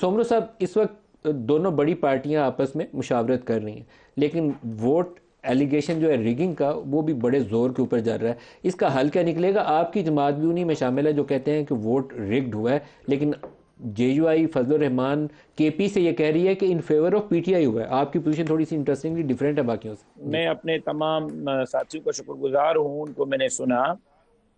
سومرو صاحب، اس وقت دونوں بڑی پارٹیاں آپس میں مشاورت کر رہی ہیں، لیکن ووٹ ایلیگیشن جو ہے ریگنگ کا، وہ بھی بڑے زور کے اوپر جا رہا ہے۔ اس کا حل کیا نکلے گا؟ آپ کی جماعت بھی انہی میں شامل ہے جو کہتے ہیں کہ ووٹ ریگڈ ہوا ہے، لیکن جے یو آئی فضل الرحمان کے پی سے یہ کہہ رہی ہے کہ in favour of P T I ہوا ہے۔ آپ کی پوزیشن تھوڑی سی انٹرسٹنگلی ڈیفرنٹ ہے باقیوں سے۔ جی میں اپنے تمام ساتھیوں کا شکر گزار ہوں، ان کو میں نے سنا۔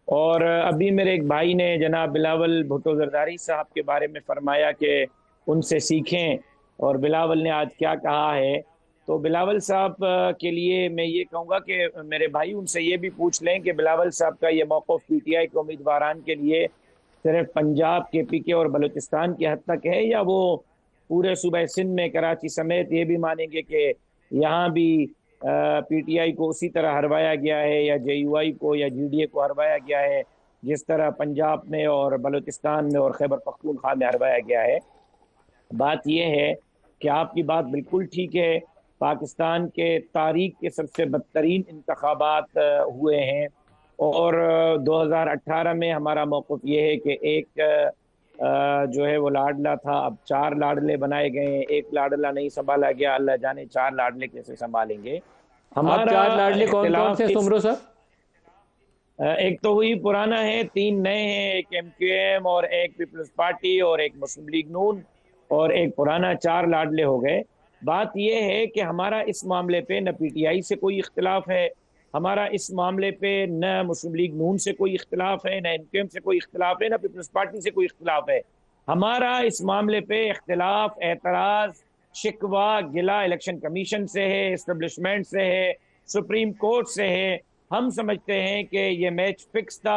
اور ابھی میرے ایک بھائی نے جناب بلاول بھٹو زرداری صاحب کے بارے میں فرمایا کہ ان سے سیکھیں، اور بلاول نے آج کیا کہا ہے۔ تو بلاول صاحب کے لیے میں یہ کہوں گا کہ میرے بھائی ان سے یہ بھی پوچھ لیں کہ بلاول صاحب کا یہ موقف پی ٹی آئی کے امیدواران کے لیے صرف پنجاب کے پی کے اور بلوچستان کی حد تک ہے، یا وہ پورے صوبہ سندھ میں کراچی سمیت یہ بھی مانیں گے کہ یہاں بھی پی ٹی آئی کو اسی طرح ہروایا گیا ہے، یا جے یو آئی کو یا جی ڈی اے کو ہروایا گیا ہے جس طرح پنجاب میں اور بلوچستان میں اور خیبر پختونخوا میں ہروایا گیا ہے؟ بات یہ ہے کہ آپ کی بات بالکل ٹھیک ہے۔ پاکستان کے تاریخ کے سب سے بدترین انتخابات ہوئے ہیں، اور 2018 میں ہمارا موقف یہ ہے کہ ایک جو ہے وہ لاڈلا تھا، اب 4 لاڈلے بنائے گئے ہیں، ایک لاڈلا نہیں سنبھالا گیا، اللہ جانے 4 لاڈلے کیسے سنبھالیں گے۔ آپ ہمارا چار لاڈلے کون کون اختلاف سے ہیں اس سومرو صاحب؟ ایک تو وہی پرانا ہے، 3 نئے ہیں، ایک ایم کیو ایم اور ایک پیپلز پارٹی اور ایک مسلم لیگ نون اور ایک پرانا، 4 لاڈلے ہو گئے۔ بات یہ ہے کہ ہمارا اس معاملے پہ نہ پی ٹی آئی سے کوئی اختلاف ہے، ہمارا اس معاملے پہ نہ مسلم لیگ نون سے کوئی اختلاف ہے، نہ ایم کیو ایم سے کوئی اختلاف ہے، نہ پیپلز پارٹی سے کوئی اختلاف ہے۔ ہمارا اس معاملے پہ اختلاف، اعتراض، شکوہ، گلہ الیکشن کمیشن سے ہے، اسٹیبلشمنٹ سے ہے، سپریم کورٹ سے ہے۔ ہم سمجھتے ہیں کہ یہ میچ فکس تھا۔